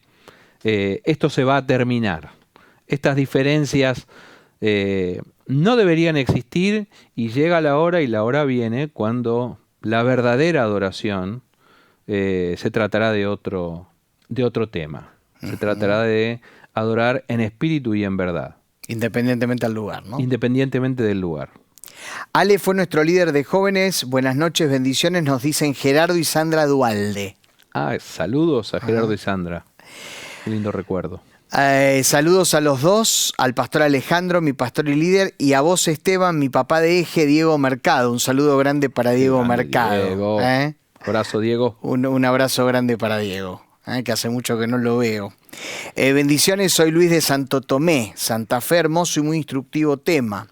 esto se va a terminar. Estas diferencias no deberían existir, y llega la hora, y la hora viene cuando la verdadera adoración se tratará de otro tema. Se tratará de adorar en espíritu y en verdad. Independientemente del lugar, ¿no? Independientemente del lugar. Ale fue nuestro líder de jóvenes. Buenas noches, bendiciones, nos dicen Gerardo y Sandra Dualde. Saludos a Gerardo y Sandra. Qué lindo recuerdo. Saludos a los dos, al pastor Alejandro, mi pastor y líder, y a vos, Esteban, mi papá de Eje, Diego Mercado. Un saludo grande para Diego Mercado. Diego. Abrazo, Diego. Un abrazo grande para Diego, que hace mucho que no lo veo. Bendiciones, soy Luis de Santo Tomé, Santa Fe, hermoso y muy instructivo tema.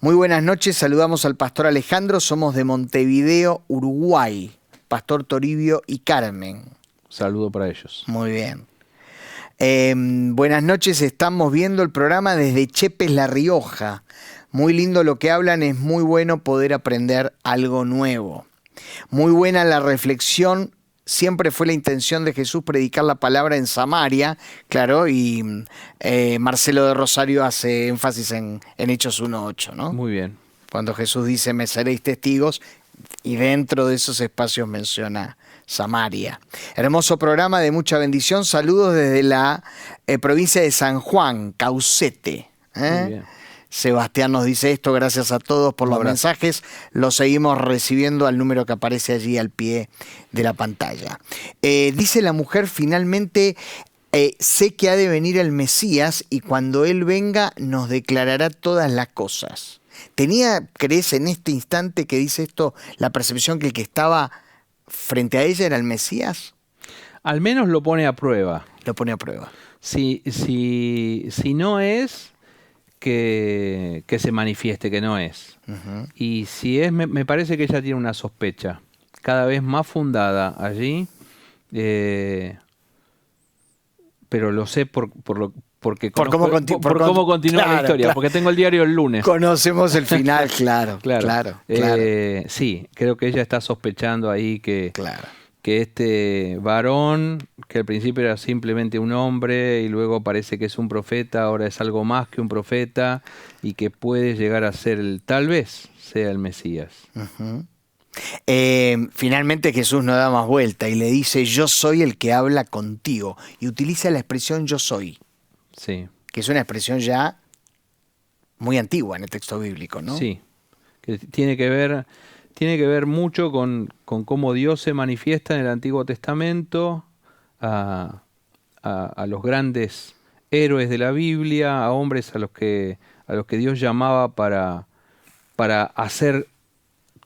Muy buenas noches, saludamos al pastor Alejandro, somos de Montevideo, Uruguay. Pastor Toribio y Carmen. Saludo para ellos. Muy bien. Buenas noches, estamos viendo el programa desde Chepes, La Rioja. Muy lindo lo que hablan, es muy bueno poder aprender algo nuevo. Muy buena la reflexión, siempre fue la intención de Jesús predicar la palabra en Samaria, claro, y Marcelo de Rosario hace énfasis en Hechos 1:8, ¿no? Muy bien. Cuando Jesús dice, me seréis testigos, y dentro de esos espacios menciona Samaria. Hermoso programa de mucha bendición. Saludos desde la provincia de San Juan, Caucete. Muy bien. Sebastián nos dice esto, gracias a todos por los mensajes. Los seguimos recibiendo al número que aparece allí al pie de la pantalla. Dice la mujer, finalmente, sé que ha de venir el Mesías y cuando Él venga nos declarará todas las cosas. ¿Crees en este instante que dice esto, la percepción que el que estaba frente a ella era el Mesías? Al menos lo pone a prueba. Lo pone a prueba. Si no es, que se manifieste que no es. Y si es, me parece que ella tiene una sospecha cada vez más fundada allí, pero lo sé por cómo continúa la historia, claro. Porque tengo el diario el lunes. Conocemos el final, claro. Sí, creo que ella está sospechando ahí que este varón, que al principio era simplemente un hombre y luego parece que es un profeta, ahora es algo más que un profeta y que puede llegar a ser, tal vez sea el Mesías. Finalmente Jesús no da más vuelta y le dice, yo soy el que habla contigo, y utiliza la expresión yo soy. Sí. Que es una expresión ya muy antigua en el texto bíblico, ¿no? Sí, que tiene que ver mucho con cómo Dios se manifiesta en el Antiguo Testamento a los grandes héroes de la Biblia, a hombres a los que Dios llamaba para hacer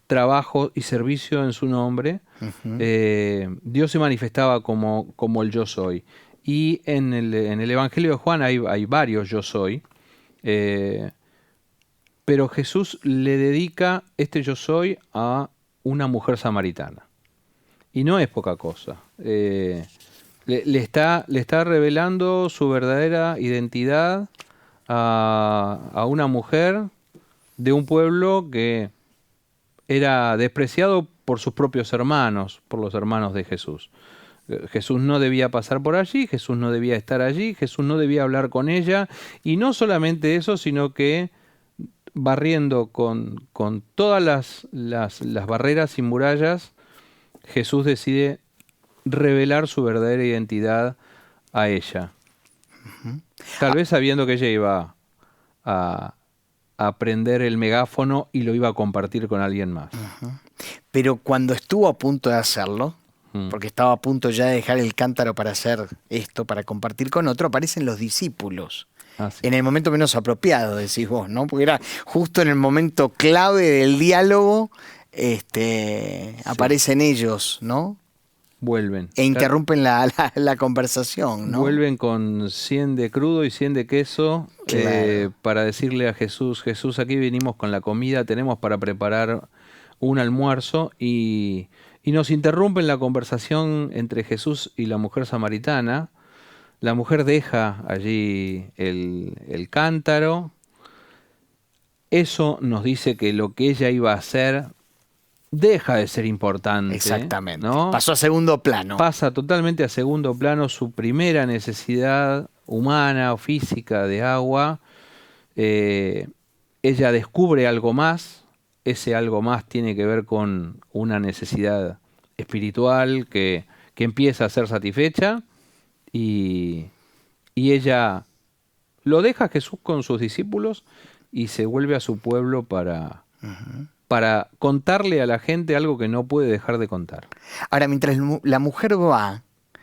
trabajo y servicio en su nombre. Dios se manifestaba como el yo soy. Y en el Evangelio de Juan hay varios yo soy, pero Jesús le dedica este yo soy a una mujer samaritana. Y no es poca cosa. Le está revelando su verdadera identidad a una mujer de un pueblo que era despreciado por sus propios hermanos, por los hermanos de Jesús. Jesús no debía pasar por allí, Jesús no debía estar allí, Jesús no debía hablar con ella, y no solamente eso, sino que barriendo con todas las barreras y murallas, Jesús decide revelar su verdadera identidad a ella. Tal vez sabiendo que ella iba a prender el megáfono y lo iba a compartir con alguien más. Pero cuando estuvo a punto de hacerlo, porque estaba a punto ya de dejar el cántaro para hacer esto, para compartir con otro, aparecen los discípulos. Así. En el momento menos apropiado, decís vos, ¿no? Porque era justo en el momento clave del diálogo, aparecen ellos, ¿no? Vuelven. E interrumpen la conversación, ¿no? Vuelven con 100 de crudo y 100 de queso, Claro. para decirle a Jesús, Jesús, aquí venimos con la comida, tenemos para preparar un almuerzo, y nos interrumpen la conversación entre Jesús y la mujer samaritana. La mujer deja allí el cántaro. Eso nos dice que lo que ella iba a hacer deja de ser importante, Exactamente. ¿no? Pasó a segundo plano. Pasa totalmente a segundo plano su primera necesidad humana o física de agua. Ella descubre algo más. Ese algo más tiene que ver con una necesidad espiritual que empieza a ser satisfecha, y ella lo deja a Jesús con sus discípulos y se vuelve a su pueblo para contarle a la gente algo que no puede dejar de contar. Ahora, mientras la mujer va,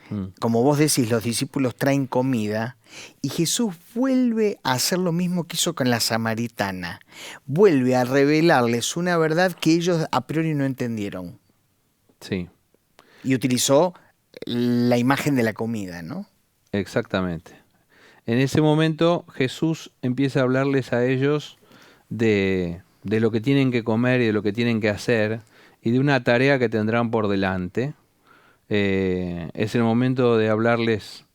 Mm. como vos decís, los discípulos traen comida y Jesús vuelve a hacer lo mismo que hizo con la samaritana. Vuelve a revelarles una verdad que ellos a priori no entendieron. Sí, Y utilizó la imagen de la comida, ¿no? exactamente. En ese momento Jesús empieza a hablarles a ellos de lo que tienen que comer y de lo que tienen que hacer, y de una tarea que tendrán por delante. Es el momento de hablarles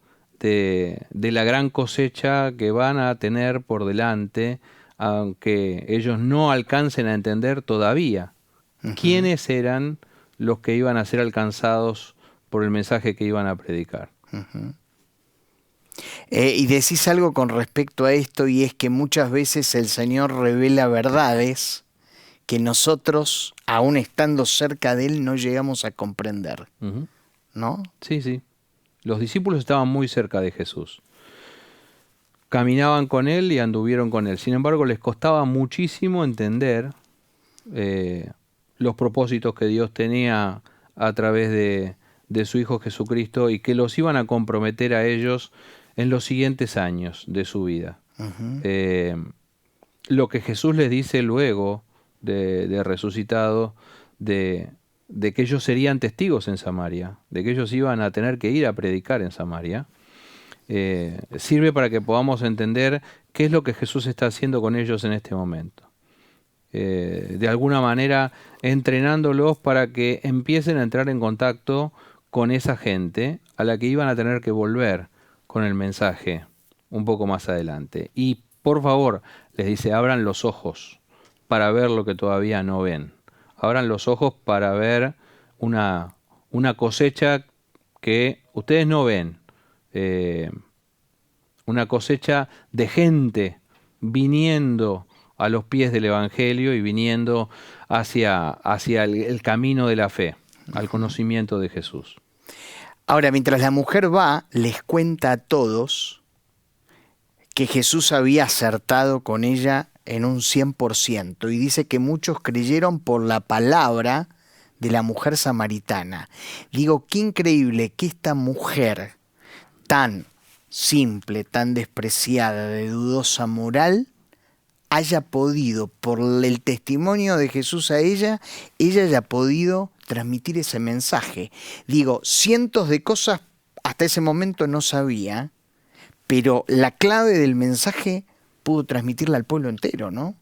de la gran cosecha que van a tener por delante, aunque ellos no alcancen a entender todavía quiénes eran los que iban a ser alcanzados por el mensaje que iban a predicar. Y decís algo con respecto a esto, y es que muchas veces el Señor revela verdades que nosotros, aún estando cerca de Él, no llegamos a comprender, Ujú. ¿no? Sí, sí. Los discípulos estaban muy cerca de Jesús. Caminaban con Él y anduvieron con Él. Sin embargo, les costaba muchísimo entender los propósitos que Dios tenía a través de su Hijo Jesucristo, y que los iban a comprometer a ellos en los siguientes años de su vida. Lo que Jesús les dice luego de resucitado, de que ellos serían testigos en Samaria, de que ellos iban a tener que ir a predicar en Samaria, sirve para que podamos entender qué es lo que Jesús está haciendo con ellos en este momento. De alguna manera entrenándolos para que empiecen a entrar en contacto con esa gente a la que iban a tener que volver con el mensaje un poco más adelante. Y por favor, les dice, abran los ojos para ver lo que todavía no ven. Abran los ojos para ver una cosecha que ustedes no ven. Una cosecha de gente viniendo a los pies del Evangelio y viniendo hacia el camino de la fe, al conocimiento de Jesús. Ahora, mientras la mujer va, les cuenta a todos que Jesús había acertado con ella en un 100%, y dice que muchos creyeron por la palabra de la mujer samaritana. Digo, qué increíble que esta mujer tan simple, tan despreciada, de dudosa moral, haya podido, por el testimonio de Jesús a ella haya podido transmitir ese mensaje. Digo, cientos de cosas hasta ese momento no sabía, pero la clave del mensaje pudo transmitirla al pueblo entero, ¿no?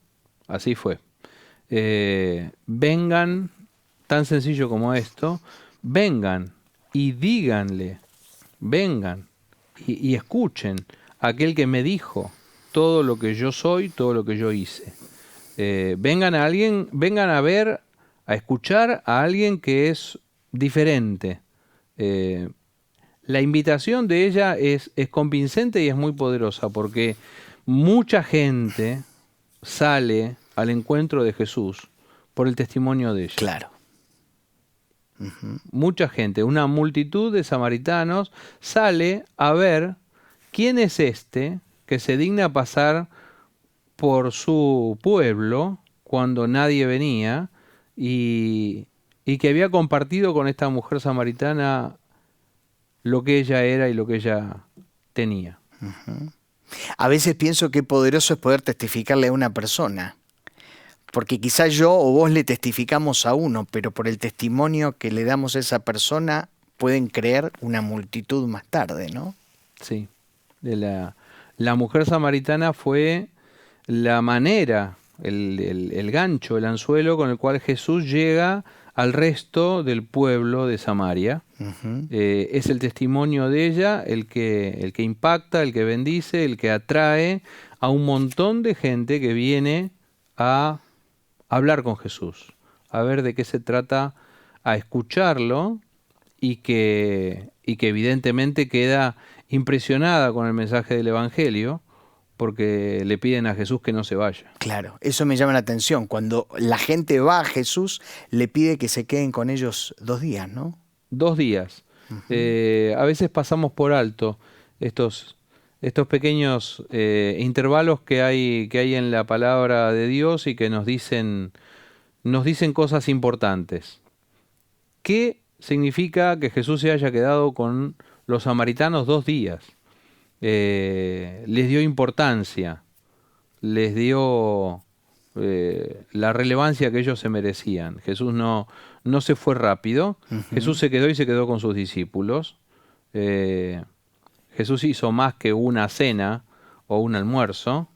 Así fue. Vengan, tan sencillo como esto, vengan y díganle, vengan y escuchen a aquel que me dijo todo lo que yo soy, todo lo que yo hice. Vengan a ver, a escuchar a alguien que es diferente. La invitación de ella es convincente y es muy poderosa, porque mucha gente sale al encuentro de Jesús por el testimonio de ella. Claro. Mucha gente, una multitud de samaritanos sale a ver quién es este que se digna pasar por su pueblo cuando nadie venía, y que había compartido con esta mujer samaritana lo que ella era y lo que ella tenía. A veces pienso que poderoso es poder testificarle a una persona. Porque quizás yo o vos le testificamos a uno, pero por el testimonio que le damos a esa persona pueden creer una multitud más tarde, ¿no? Sí. La mujer samaritana fue la manera, el gancho, el anzuelo con el cual Jesús llega al resto del pueblo de Samaria. Es el testimonio de ella el que impacta, el que bendice, el que atrae a un montón de gente que viene a hablar con Jesús, a ver de qué se trata, a escucharlo y que evidentemente queda impresionada con el mensaje del Evangelio porque le piden a Jesús que no se vaya. Claro, eso me llama la atención. Cuando la gente va a Jesús, le pide que se queden con ellos 2 días, ¿no? 2 días. A veces pasamos por alto estos pequeños intervalos que hay en la palabra de Dios y que nos dicen cosas importantes. ¿Qué significa que Jesús se haya quedado con los samaritanos 2 días? Les dio importancia, les dio la relevancia que ellos se merecían. Jesús no se fue rápido, Jesús se quedó con sus discípulos. Jesús hizo más que una cena o un almuerzo,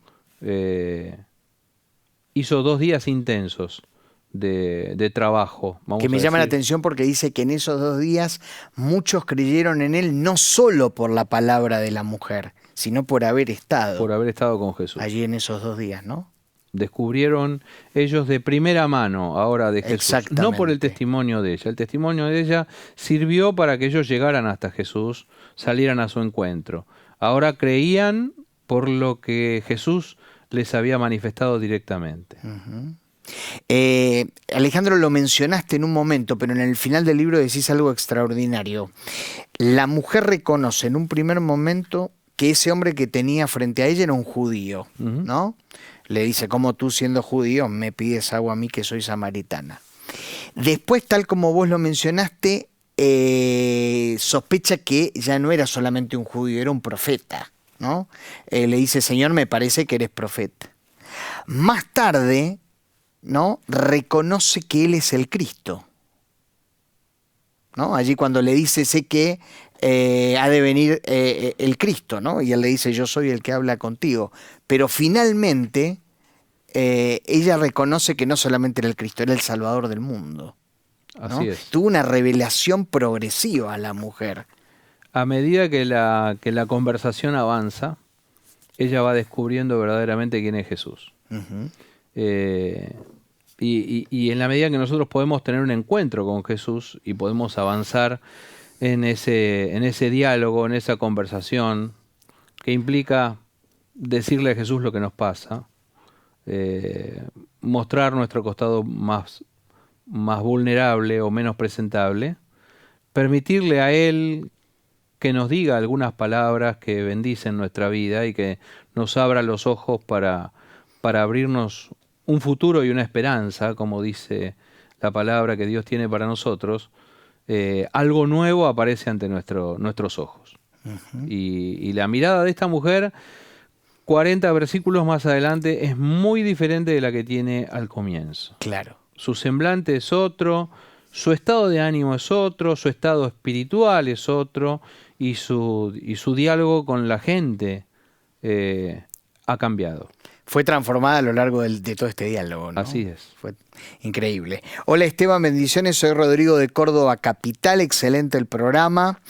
hizo 2 días intensos de trabajo. Que me llama la atención porque dice que en esos 2 días muchos creyeron en él no solo por la palabra de la mujer, sino por haber estado. Por haber estado con Jesús. Allí en esos 2 días, ¿no? Descubrieron ellos de primera mano ahora de Jesús, no por el testimonio de ella. El testimonio de ella sirvió para que ellos llegaran hasta Jesús, salieran a su encuentro. Ahora creían por lo que Jesús les había manifestado directamente. Alejandro, lo mencionaste en un momento, pero en el final del libro decís algo extraordinario. La mujer reconoce en un primer momento que ese hombre que tenía frente a ella era un judío, ¿no? Le dice, ¿cómo tú siendo judío me pides agua a mí que soy samaritana? Después, tal como vos lo mencionaste, sospecha que ya no era solamente un judío, era un profeta, ¿no? Le dice, Señor, me parece que eres profeta. Más tarde, ¿no? Reconoce que él es el Cristo, ¿no? Allí cuando le dice, sé que ha de venir el Cristo, ¿no? Y él le dice, yo soy el que habla contigo. Pero finalmente ella reconoce que no solamente era el Cristo, era el Salvador del mundo, ¿no? Así es. Tuvo una revelación progresiva a la mujer. A medida que la conversación avanza, ella va descubriendo verdaderamente quién es Jesús. Y en la medida que nosotros podemos tener un encuentro con Jesús y podemos avanzar en ese diálogo, en esa conversación, que implica decirle a Jesús lo que nos pasa, mostrar nuestro costado más vulnerable o menos presentable, permitirle a Él que nos diga algunas palabras que bendicen nuestra vida y que nos abra los ojos para abrirnos un futuro y una esperanza, como dice la palabra que Dios tiene para nosotros. Algo nuevo aparece ante nuestros ojos. Y la mirada de esta mujer, 40 versículos más adelante, es muy diferente de la que tiene al comienzo. Claro. Su semblante es otro, su estado de ánimo es otro, su estado espiritual es otro, y su diálogo con la gente ha cambiado. Fue transformada a lo largo de todo este diálogo, ¿no? Así es. Fue increíble. Hola Esteban, bendiciones. Soy Rodrigo de Córdoba Capital. Excelente el programa.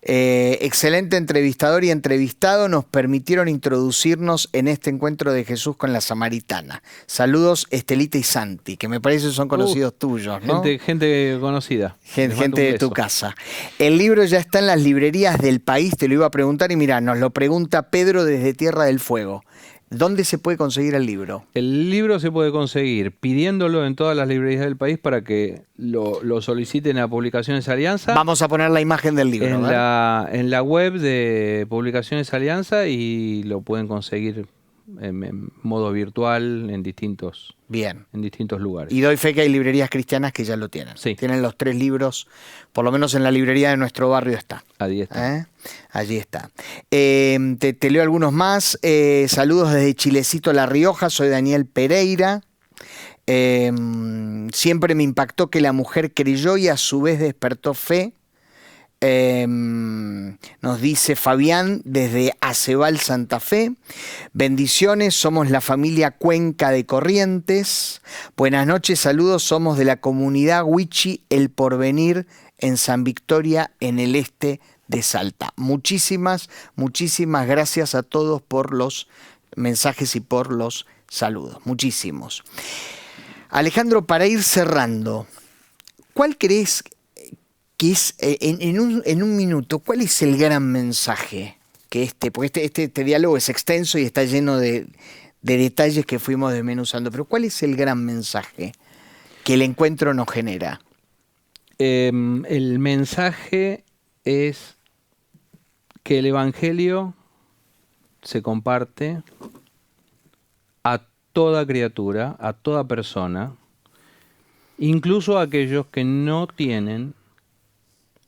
Excelente entrevistador y entrevistado. Nos permitieron introducirnos en este encuentro de Jesús con la samaritana. Saludos Estelita y Santi, que me parece son conocidos tuyos, ¿no? Gente conocida. Gente de tu casa. El libro ya está en las librerías del país, te lo iba a preguntar y mira, nos lo pregunta Pedro desde Tierra del Fuego. ¿Dónde se puede conseguir el libro? El libro se puede conseguir pidiéndolo en todas las librerías del país para que lo soliciten a Publicaciones Alianza. Vamos a poner la imagen del libro. En la web de Publicaciones Alianza y lo pueden conseguir en modo virtual en distintos lugares. Y doy fe que hay librerías cristianas que ya lo tienen. Sí. Tienen los 3 libros, por lo menos en la librería de nuestro barrio está. Allí está. Allí está. Te leo algunos más. Saludos desde Chilecito, La Rioja. Soy Daniel Pereira. Siempre me impactó que la mujer creyó y a su vez despertó fe. Nos dice Fabián desde Acebal, Santa Fe. Bendiciones, somos la familia Cuenca de Corrientes. Buenas noches, saludos, somos de la comunidad Huichi El Porvenir en San Victoria, en el este de Salta. Muchísimas gracias a todos por los mensajes y por los saludos. Muchísimos. Alejandro, para ir cerrando, ¿cuál crees que es, en un minuto, cuál es el gran mensaje que porque este diálogo es extenso y está lleno de detalles que fuimos desmenuzando, pero cuál es el gran mensaje que el encuentro nos genera? El mensaje es que el Evangelio se comparte a toda criatura, a toda persona, incluso a aquellos que no tienen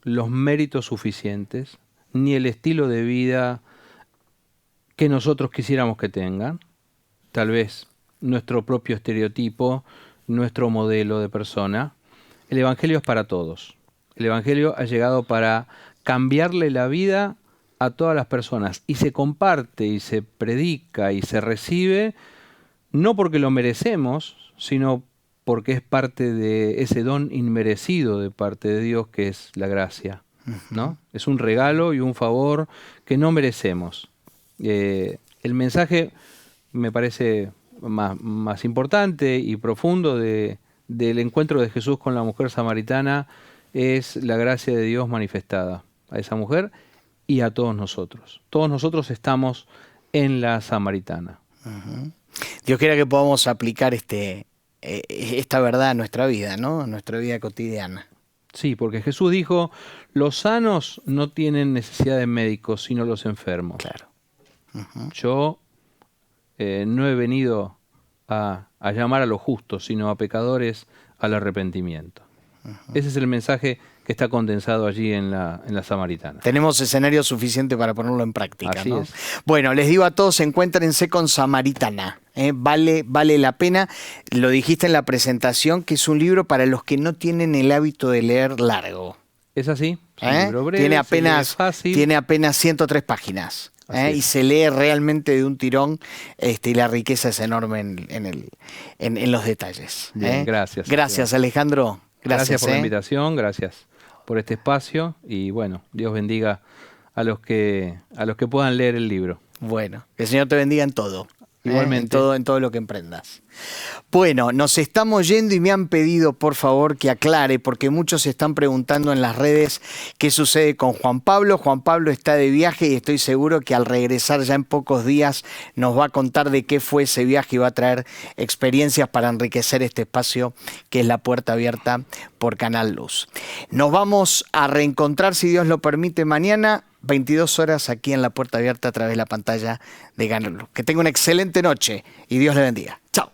los méritos suficientes, ni el estilo de vida que nosotros quisiéramos que tengan, tal vez nuestro propio estereotipo, nuestro modelo de persona. El Evangelio es para todos. El Evangelio ha llegado para cambiarle la vida a todas las personas y se comparte y se predica y se recibe no porque lo merecemos, sino porque es parte de ese don inmerecido de parte de Dios que es la gracia, ¿no? Es un regalo y un favor que no merecemos. El mensaje me parece más importante y profundo del encuentro de Jesús con la mujer samaritana es la gracia de Dios manifestada a esa mujer y a todos nosotros. Todos nosotros estamos en la samaritana. Dios quiera que podamos aplicar esta verdad a nuestra vida, ¿no? A nuestra vida cotidiana. Sí, porque Jesús dijo, los sanos no tienen necesidad de médicos, sino los enfermos. Claro. Yo no he venido a llamar a los justos, sino a pecadores al arrepentimiento. Ese es el mensaje que está condensado allí en la Samaritana. Tenemos escenario suficiente para ponerlo en práctica, Así ¿no? es. Bueno, les digo a todos, encuéntrense con Samaritana. Vale la pena. Lo dijiste en la presentación, que es un libro para los que no tienen el hábito de leer largo. ¿Es así? Es un libro breve, tiene apenas 103 páginas. Y se lee realmente de un tirón, y la riqueza es enorme en los detalles. Bien, gracias. Gracias, Alejandro. Gracias por la invitación, gracias por este espacio y bueno, Dios bendiga a los que puedan leer el libro. Bueno, que el Señor te bendiga en todo. Igualmente. En todo lo que emprendas. Bueno, nos estamos yendo y me han pedido por favor que aclare, porque muchos se están preguntando en las redes qué sucede con Juan Pablo. Juan Pablo está de viaje y estoy seguro que al regresar ya en pocos días nos va a contar de qué fue ese viaje y va a traer experiencias para enriquecer este espacio que es La Puerta Abierta por Canal Luz. Nos vamos a reencontrar, si Dios lo permite, mañana 22 horas aquí en La Puerta Abierta a través de la pantalla de Canal Luz. Que tenga una excelente noche y Dios le bendiga. Chao.